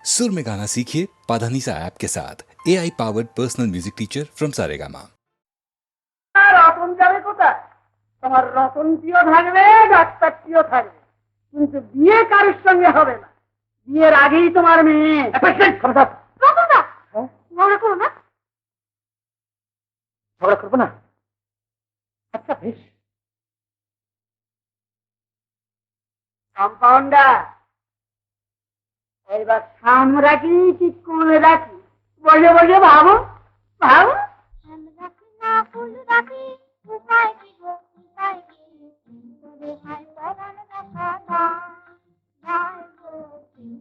सुर में गाना सीखिए पाधानीसा ऐप के साथ। AI powered personal music teacher from Saregama. Ratan যাবে কোথায়? তোমার রতনটিও থাকবে, ডাক্তারটিও থাকবে, কিন্তু বিয়ে কারোর সঙ্গে হবে না। বিয়ের আগেই তোমার মেয়ে। ঝগড়া করো না, ঝগড়া করবো না। আচ্ছা বেশ, কম্পাউন্ডার এইবার সামনে রাখি কি কোণে রাখি? বসে বসে ভাবো ভাবো। রাখি না ফুল রাখি, উপায় কি গো উপায় কি? তোরে হাই পরাণ দেখা গায় গো,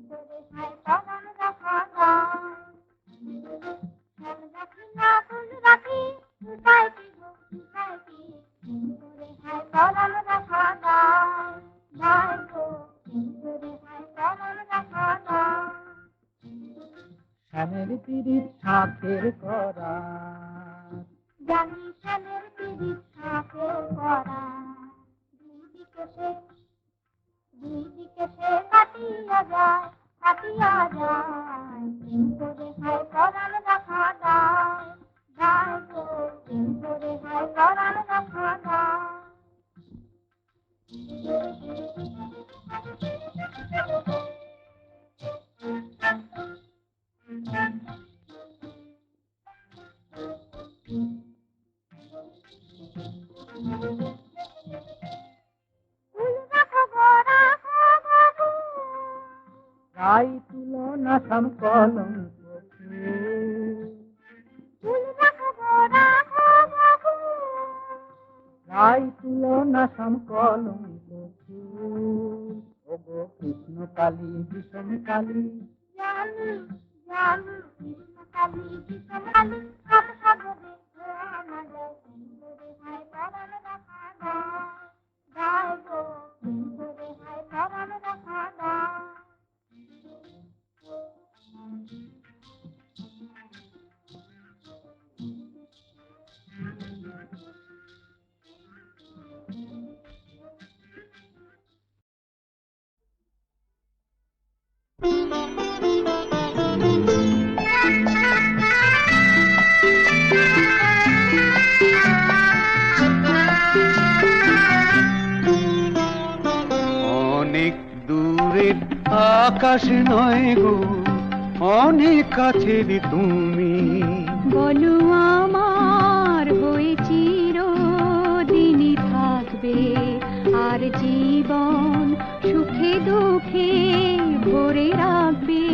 তোরে হাই পরাণ দেখা গায়। রাখি না ফুল রাখি, উপায় কি গো উপায় কি? তোরে হাই পরাণ দেখা গায় গো, তোরে হাই পরাণ দেখা গায়। শ্যামের পিরিত সাথের করা, জানি শ্যামের পিরিত সাথের করা, দুই দিকে সে কাটিয়া যায়, কাটিয়া যায়। কিন্তু রেহাই করার দেখা যায়, যায় গো, কিন্তু রেহাই করার দেখা যায়। গাই তুলো না সাম কলঙ্ক, গাই তুলো না সাম কলঙ্ক। ওগো কৃষ্ণ কালী বিষম কালী, জানি জানি কৃষ্ণ কালী কৃষ্ণ কালী, সাত সাগরে না যায়, কিন্তু রেহাই করার দেখা যায়, যায় গো, কিন্তু রেহাই করার দেখা যায়। অনেক দূরের আকাশ নয় গো, অনেক কাছের তুমি। বলো আমার হয়ে চিরদিনই থাকবে, আর জীবন সুখে দুঃখে ভরে রাখবে।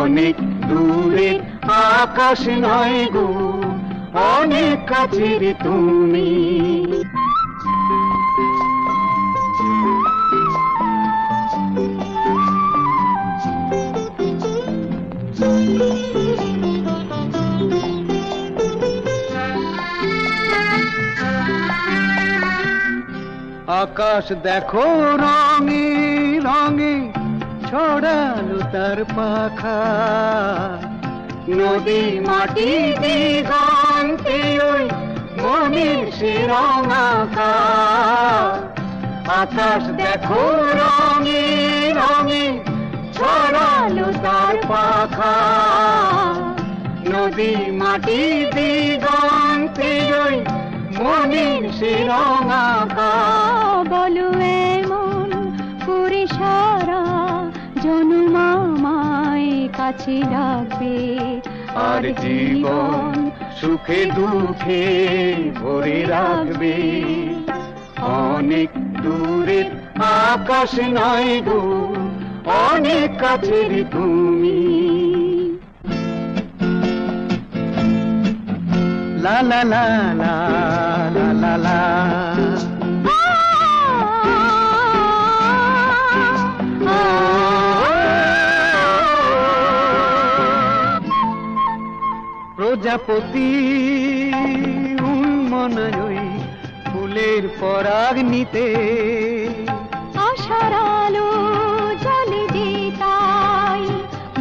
অনেক দূরের আকাশ নয় গো, অনেক কাছের তুমি। আকাশ দেখো রঙে রঙে ছড়ালো তার পাখা, নদী মাটি দিগন্তে ওই মনের সে রঙাকা। আকাশ দেখো রঙে রঙে ছড়ালো তার পাখা, নদী মাটি দিগন্তে ওই মনের সে রঙাকা। বলো এমন করে সারা জনম আমায় কাছে রাখবে, আর জীবন সুখে দুঃখে ভরে রাখবে। অনেক দূরের আকাশ নয় গো, অনেক কাছের তুমি। লা লা লা লা লা লা লা। প্রজাপতি উন্মনায় ফুলের পরাগ নিতে, আশার আলো জলে যে তাই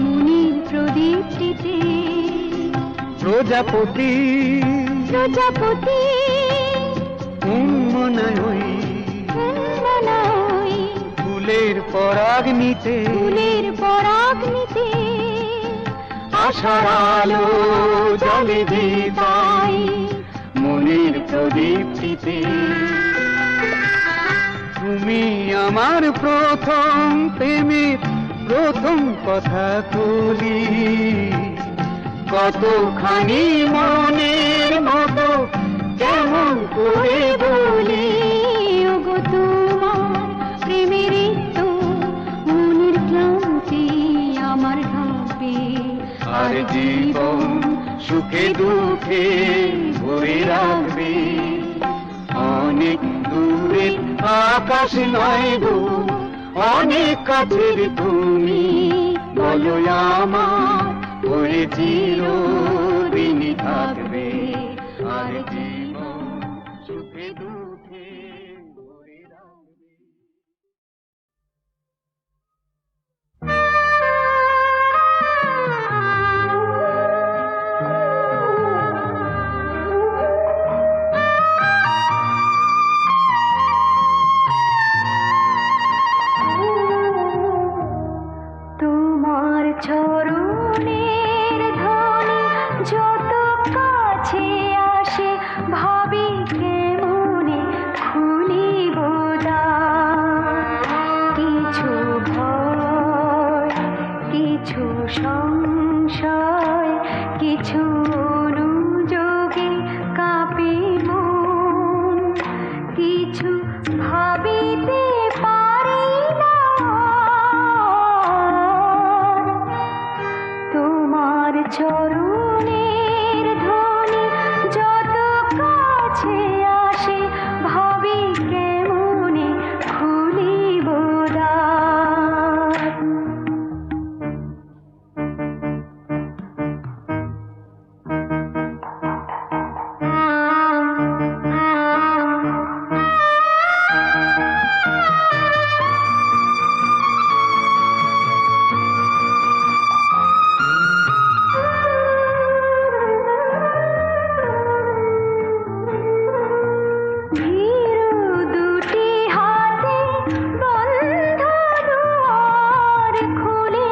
মুনির প্রদীপটিতে। প্রজাপতি প্রজাপতি উন্মনায় মনাই ফুলের পরাগ নিতে, ফুলের পরাগ আশার আলো জলে যে তাই মনের প্রদীপটিতে। তুমি আমার প্রথম প্রেমের প্রথম কথা তুলি, কতখানি মনের মতো কেমন করে বলি। ওগো তোমার প্রেমের তো মনের ক্লান্তি আমার ঢাকবে, আর জীবন সুখে দুঃখে ভরে রাখবে। অনেক দূরের আকাশ নয় গো, অনেক কাছের তুমি, বলো আমার হয়ে চিরদিনই থাকবে। আর জীবন সুখে দুঃখে ভরে রাখবে। তোমার চরণের ধ্বনি যত কাছে আসে, ভাবি কেমনে খুলিব দ্বার। কিছু ভয়, কিছু সংশয়, কিছু অনুযোগে কাঁপে মন, কিছু ভাবিতে পারি না। তোমার চরণের ধ্বনি যত কাছে আসে, ভাবি কেমনে খুলিব দ্বার। ভীরু দুটি হাতে বন্ধ দুয়ার খুলে,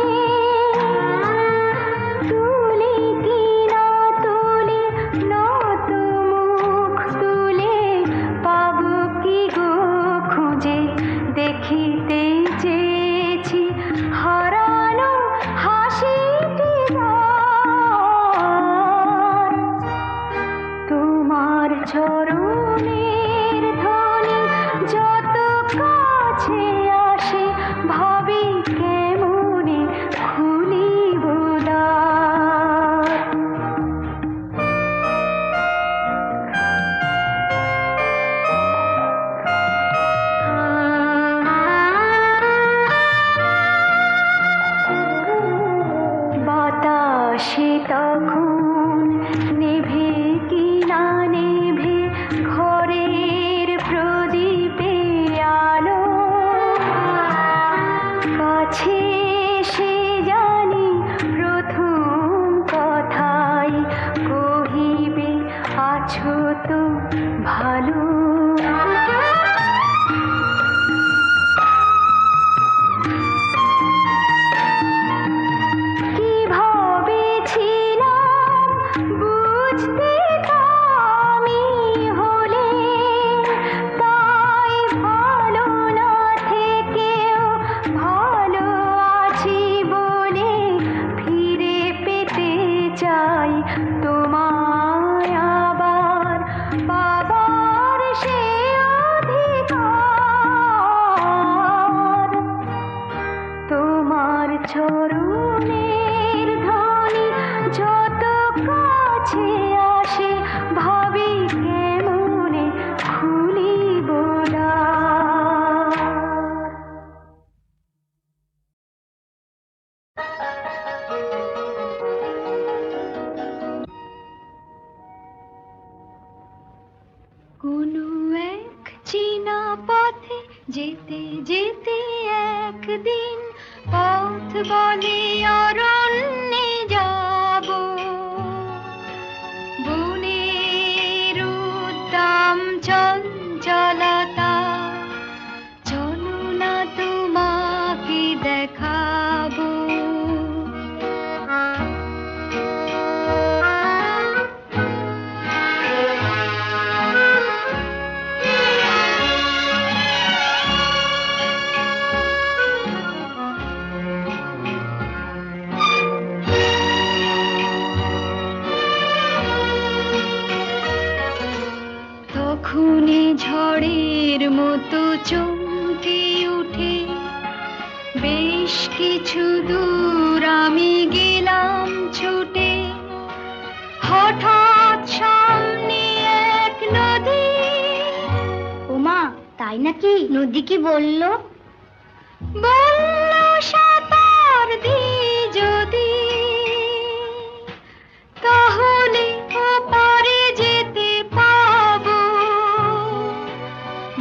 তুলি কি না তুলি নত মুখ তুলে, পাবো কি গো খুঁজে দেখিতে চেয়েছি হারানো হাসিটি তার। তোমার চরণের ধ্বনি যত কাছে আসে, ভাবি কেমনে খুলিব দ্বার। বাতাসে তখন নেভে কি না নেভে ঘরের প্রদীপে আলো। কাছে সে জানি প্রথম কথাই কহিবে, আছো তো ভালো। কি ভাবেছিলাম বুঝতে আমি হলে, তাই ভালো না থেকেও ভালো আছি বলে ফিরে পেতে চাই তোমায় আবার, পাবার সে অধিকার। তোমার চরণের ধ্বনি যত কাছে আসে, ভাবি কেমনে খুলিব দ্বার। কোনো এক চীনা পথে যেতে যেতে একদিন পথ বলে অরণ্যে যাব। বনের উদ্দাম চঞ্চলতা, চলো না তোমাকে দেখাবো। দূর আমি গেলাম ছুটে, হঠাৎ সামনে এক নদী। ওমা, তাই নাকি? নদী কি বলল? বলল সাঁতার দি যদি, তাহলে ওপারে যেতে পাবো।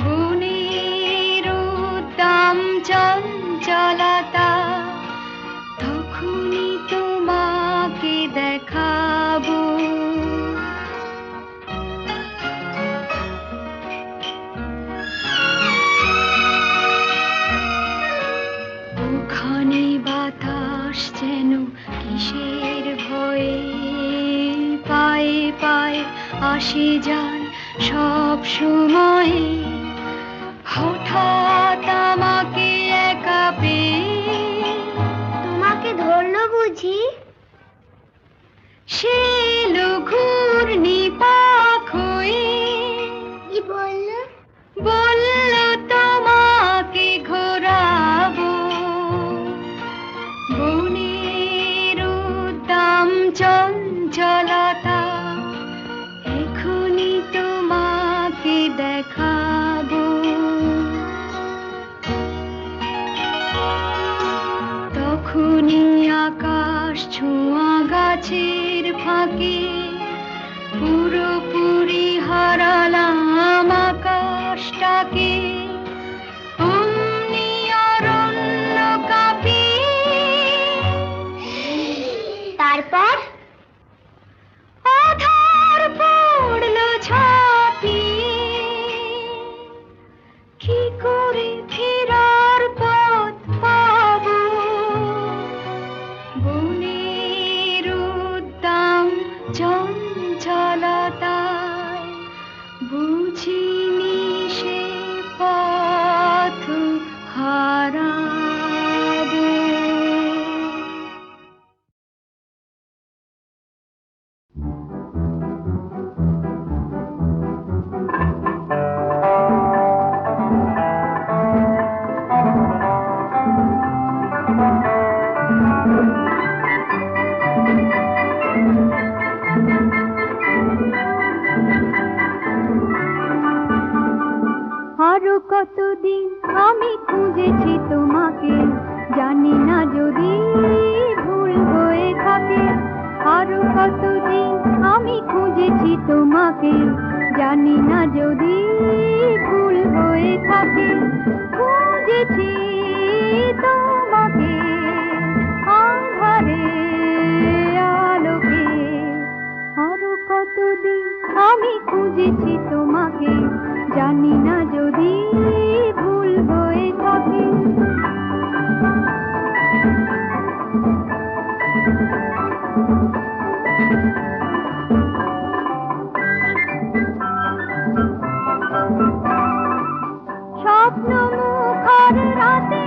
বনের উদ্দাম চঞ্চলতা তখনই তোমাকে দেখাবো। ওখানে বাতাস যেন কিসের ভয়ে, পায়ে পায়ে আসে যায় সব সময়। হঠাৎ আমাকে একা পেয়ে তোমাকে ধরলো বুঝি? সে ঘূর্ণি পাক হয়ে কি বলল? বলল তোমাকে ঘোরাবো। বনের উদ্দাম চঞ্চলতা এখনই তোমাকে দেখাবো। তখনই আকাশ ছোঁয়া গাছের ফাঁকে পুরোপুরি হারালাম আকাশটাকে। অমনি অরণ্য কাঁপিয়ে তারপর আধার পড়লো ঝাঁপিয়ে। কি করে ফেরার পথ পাবো? বনের উদ্দাম চঞ্চলতায় বুঝিনি সে পথ হারাবো। আরো কতদিন আমি খুঁজেছি তোমাকে, জানি না যদি ভুল হয়ে থাকে। আরো কতদিন আমি খুঁজেছি তোমাকে, জানি না যদি ভুল হয়ে থাকে। খুঁজেছি তোমাকে আঁধারে আলোকে। আরো কতদিন আমি খুঁজেছি তোমাকে, জানি না যদি ভুল হয়ে থাকে। স্বপ্ন মুখর রাতে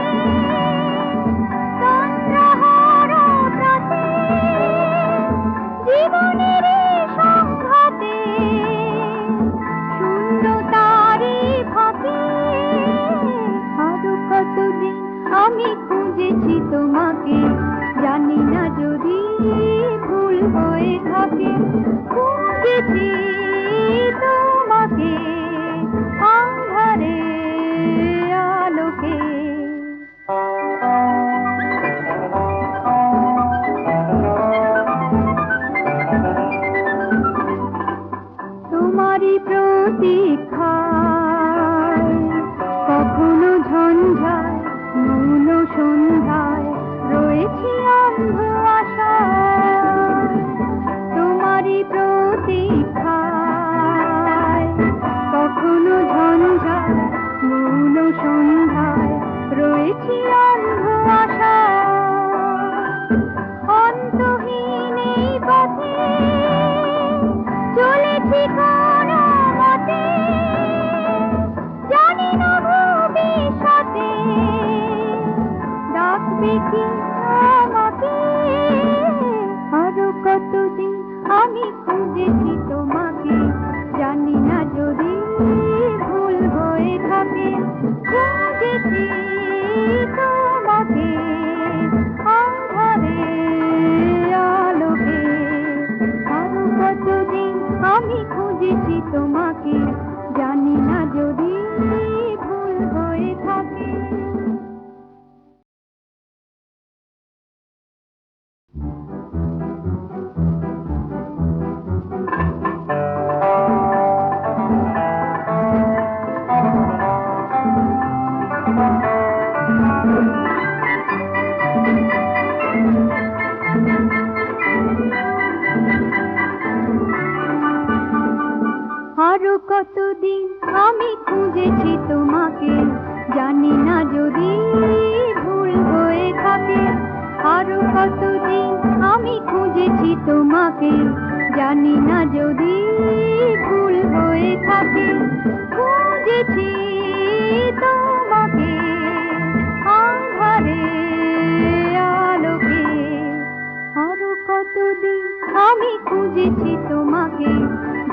কতদিন আমি খুঁজেছি তোমাকে, জানি না যদি ভুল হয়ে থাকে। আরো কতদিন আমি খুঁজেছি তোমাকে, জানি না যদি ভুল হয়ে থাকে। খুঁজেছি তোমাকে আঁধারে আলোকে, আরো কতদিন আমি খুঁজেছি তোমাকে,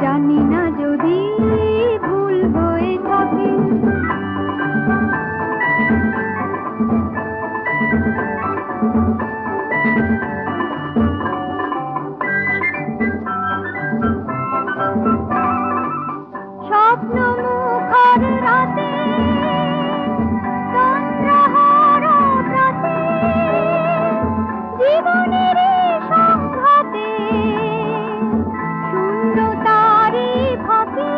জানি না যদি ভুল হয়ে থাকে। স্বপ্ন মুখর রাতে, চন্দ্রহার রাতে, জীবনের সংঘাতে, শূন্যতারে ফাঁকে,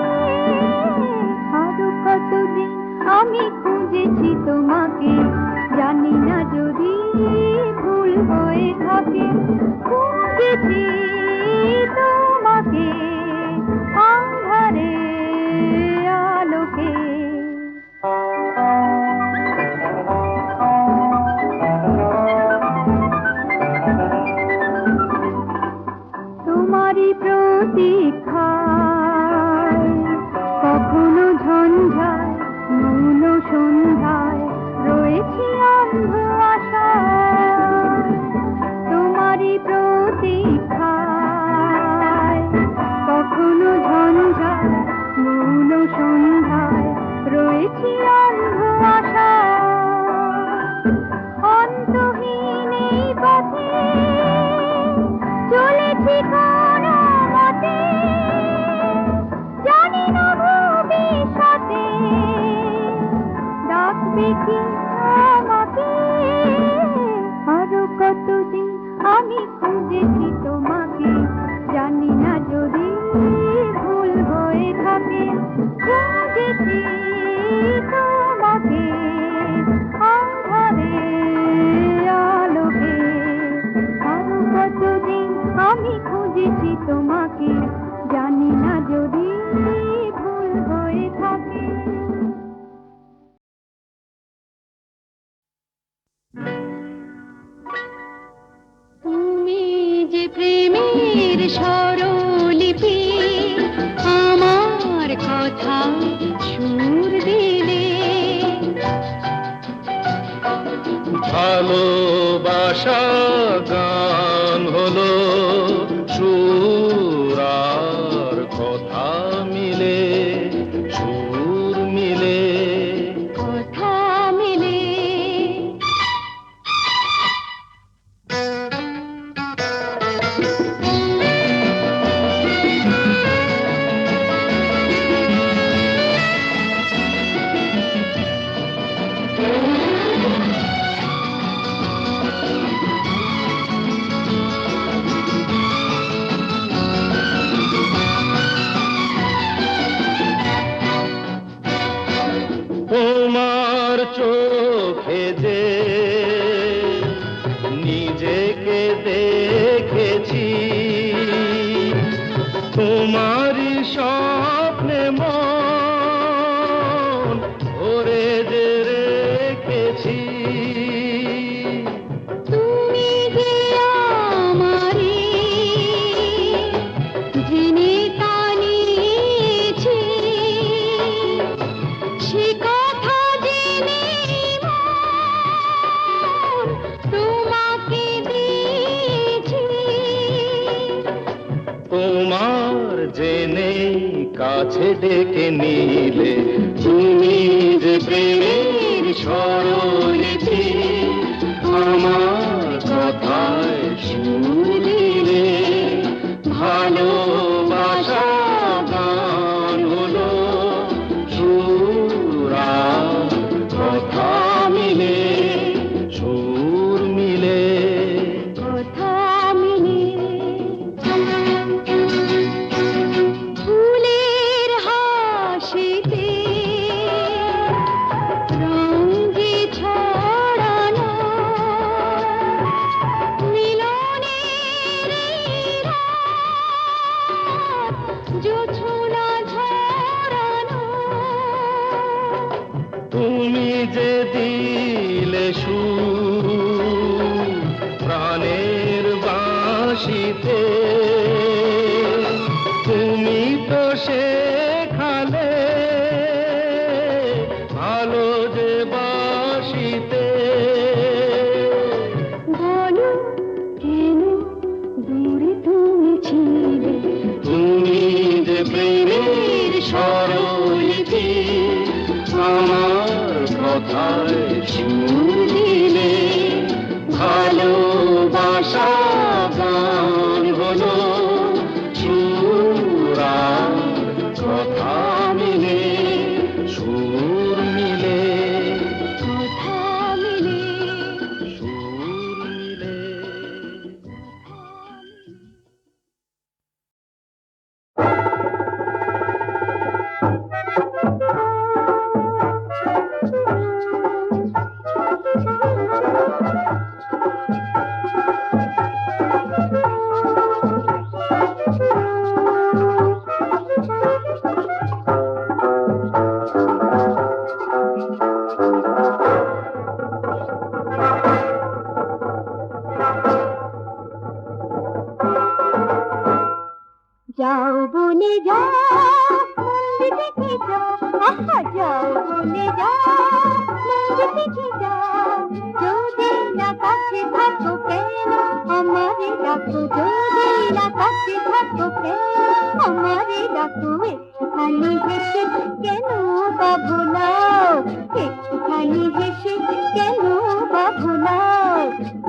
আরো কতদিন আমি খুঁজেছি তোমাকে, জানি না যদি ভুল হয়ে থাকে। খুঁজেছি তোমাকে আঁধারে আলোকে। তোমারই প্রতীক্ষায় কখনো ঝঞ্ঝায় মৌন সন্ধ্যায় রয়েছি অন্ধ আশায়। তোমারই প্রতীক্ষায় কখনো ঝঞ্ঝায় মৌন সন্ধ্যায় রয়েছি অন্ধ আশায়। অন্তহীন এই পথে চলেছি কোনো মতে, জানি না ভবিষ্যতে ডাকবে কি আমাকে। আরো কতদিন আমি খুঁজেছি তোমাকে, জানি না যদি ভুল হয়ে থাকে। খুঁজেছি তোমাকে আঁধারে আলোকে, আরো কতদিন আমি খুঁজেছি তোমাকে, জানি না যদি ভুল হয়ে থাকে। তুমি যে প্রেমের স্বরলিপি, আমার কথা সুর দিলে। ভালোবাসা গান হলো সুর আর কথা মিলে, সুর মিলে কথা মিলে। তোমার চোখে যে নিজেকে দেখেছি, তোমারই স্বপ্নে মন ভরে যে রেখেছি। তুমি যে আমারি জেনে তা নিয়েছি, সে কথা জেনে মন তোমাকে দিয়েছি। তোমার জেনে কাছে ডেকে নিলে, তুমি যে প্রেমের স্বরলিপি, আমার কথায় সুর দিলে। ভালোবাসা গান হলো সুর আর কথা মিলে, সুর মিলে কথা মিলে। ফুলের হাসিতে রং যে ছড়ানো, মিলনের এই রাত বাঁশিতে তুমি তো শেখালে ভালো যে বাঁশিতে বলো কেন দূরে তুমি ছিলে তুমি যে প্রেমের স্বরলিপি আমার কথায় সুর দিলে ভালোবাসা গান হলো সুর আর কথা মিলে সুর মিলে কথা মিলে সুর মিলে যাও বলে যাও মন্দির দেখে যাও আহা যাও বলে যাও মন্দির দেখে যাও যদি না কাছে থাকো কেন আমারে ডাকো যদি না কাছে থাকো কেন আমারে ডাকো একটুখানি হেসে কেন বা ভোলাও একটুখানি হেসে কেন বা ভোলাও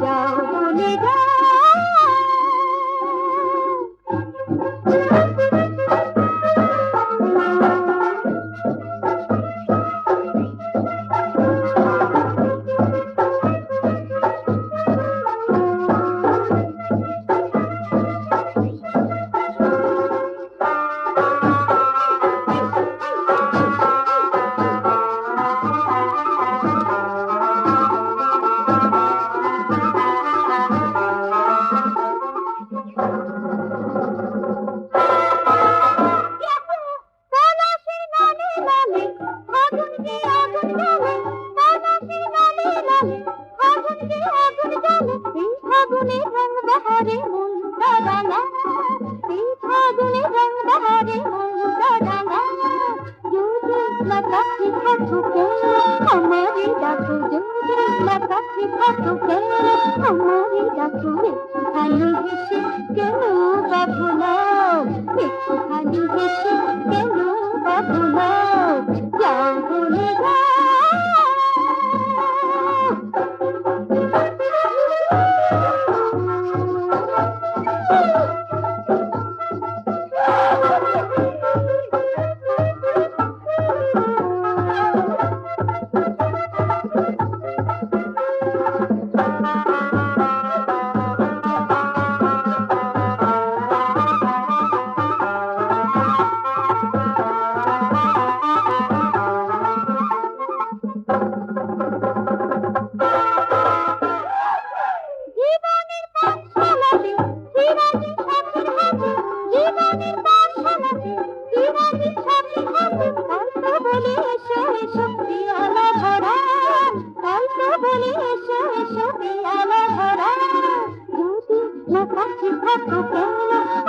যাও বলে যাও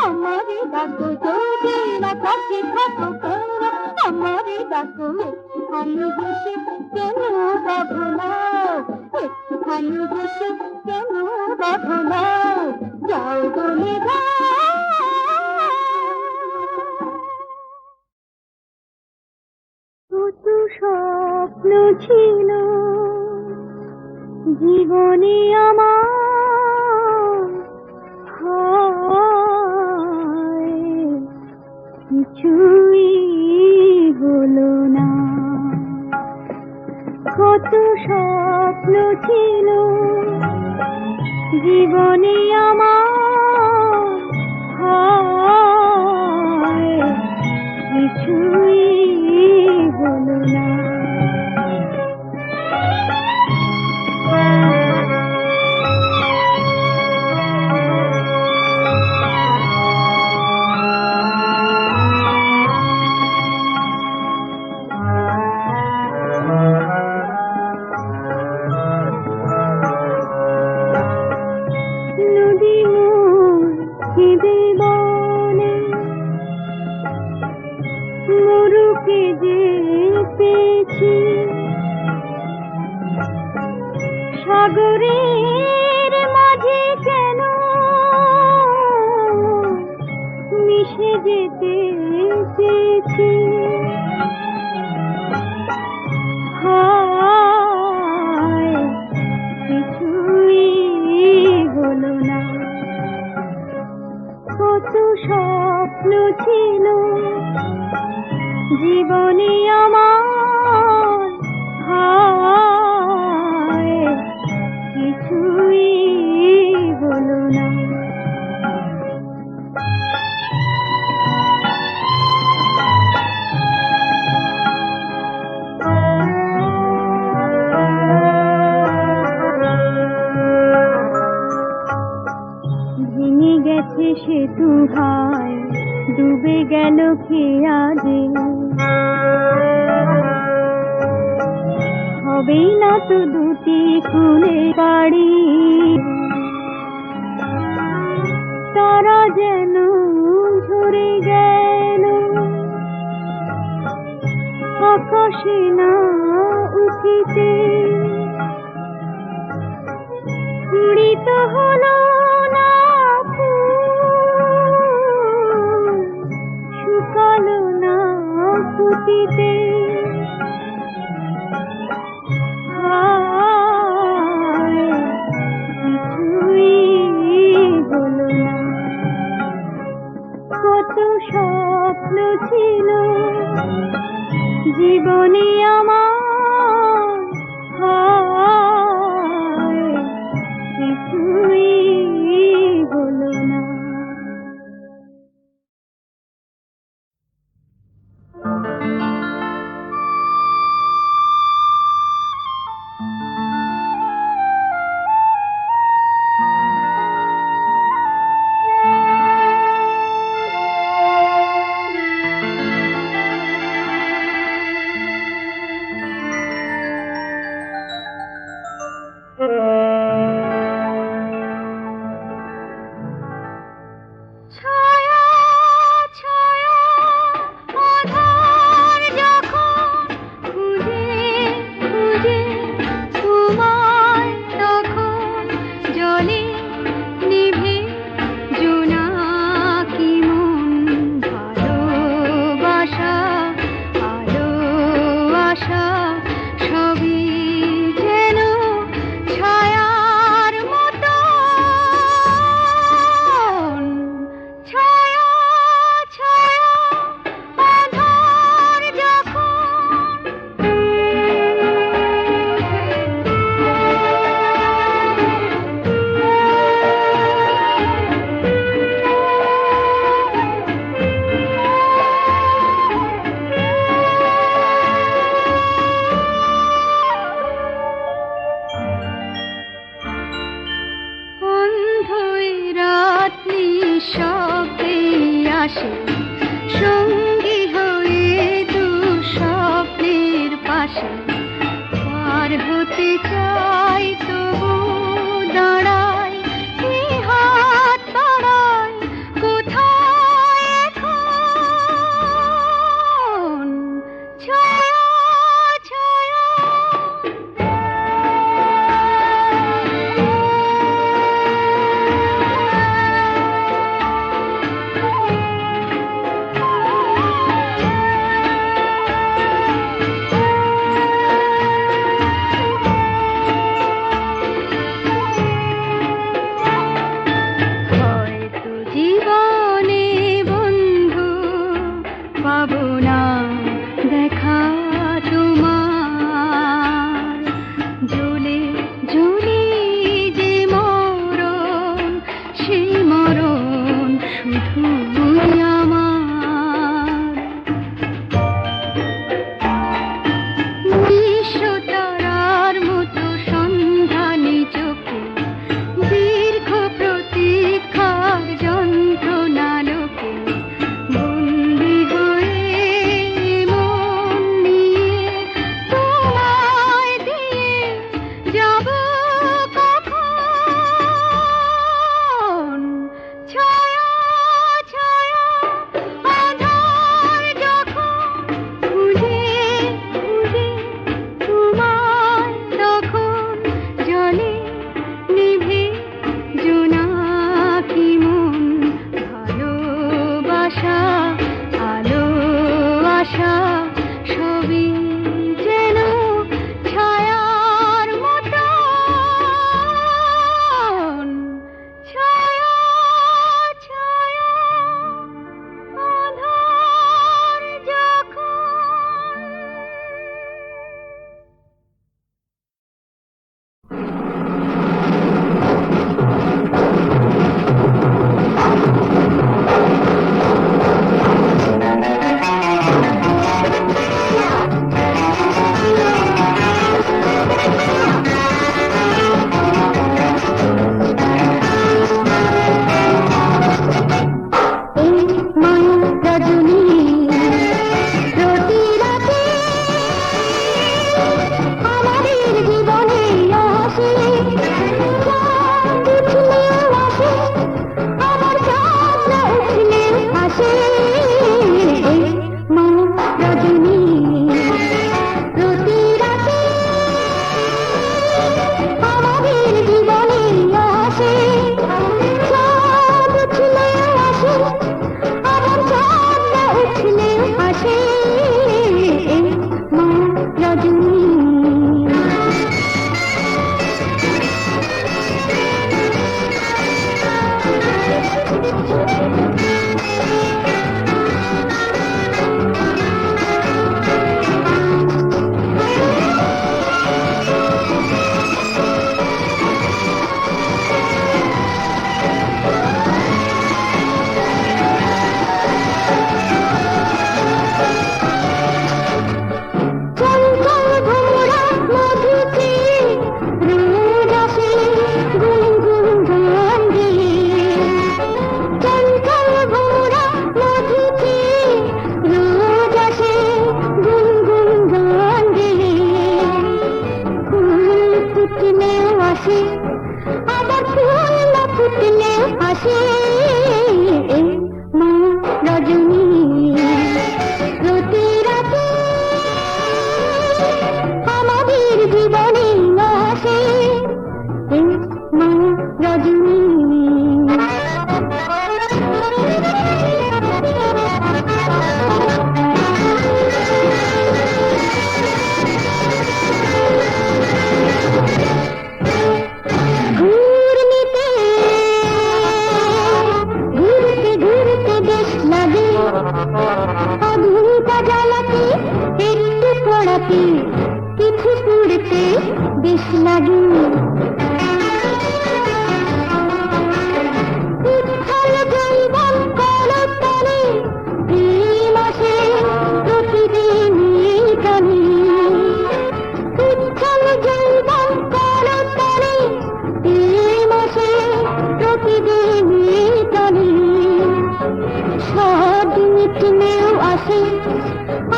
हमारी डाकू काफी खातो हमारी डाकू खाली हेसे केनो बाबुलाओ खाली हेसे केनो बाबुलाओ जाओ बोले স্বপ্ন ছিল জীবনে আমার কিছুই হলো না কত স্বপ্ন ছিল জীবনে আমার কিছুই হলো না নদী মোর স্বপ্ন ছিল জীবনে আমার, হায় কিছুই হলো না। ভেঙে গেছে সেতু হায়, ডুবে গেল খেয়ালে, হবেই না তো দুটি কুলে বাড়ি, তারা যেন ঝরে গেল আকাশে না উঠিতে, কুড়িত হলো না ফুল, শুকালো না ফুটিতে, হায় কিছুই হলো না। কত স্বপ্ন ছিল জীবনে আমার, হায় কিছুই হলো না। ছায়া ছায়া আধার যখন খুঁজে খুঁজে তোমায়, তখন জলে নিভে জোনাকি মন, ভালোবাসা আলো আশা সবই যেন ছায়ার মতন। ছায়া ছায়া আধার যখন, অন্ধই রাত নিঃশব্দে আসে সঙ্গী হয়ে দু স্বপ্নের পাশে, পার হতে চাই তবু দাঁড়াই, এই হাত বাড়াই কোথায় এখন। ছায়া ছায়া হয়তো জীবনে বন্ধু পাবো না দেখা তোমার, জ্বলে জ্বলে যে মরণ, সেই মরণ শুধুই আমার। বিশ্বতারার মতো সন্ধানী চোখে দীর্ঘ প্রতীক্ষার যন্ত্রণা লোকে, বন্দী হয়ে মন নিয়ে তোমায় দিয়ে যাব কখন। ছায়া ছায়া চঞ্চল ভোমরা মধুতে রোজ আসে গুনগুন গান গেয়ে। চঞ্চল ভোমরা মধুতে রোজ আসে গুনগুন গান গেয়ে। ফুল ফুটলেও আসে, আবার ফুল না ফুটলেও আসে। মা রজনী প্রতি রাতে আমাদের জীবনে আসে মা রজনী। ঘূর্ণিতে ঘুরতে ঘুরতে দেশ লাগে, আগুনটা জ্বালাতে একটু পড়াতে কিছু পুড়তে বেশ লাগে। উচ্ছল জৈবন করতলে প্রেম আসে প্রতিদিনই কানে। উচ্ছল জৈবন করতলে প্রেম আসে প্রতিদিনই কানে। সব মিটলেও আসে,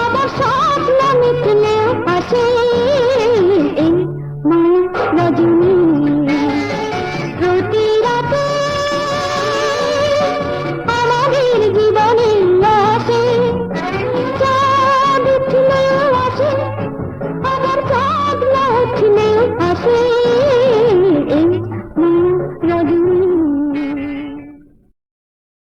আবার সব না মিটলেও আসে মা রজনী প্রতি রাতে আমাদের জীবনে আসে। চাঁদ উঠলেও আসে, আবার চাঁদ না উঠলেও আসে।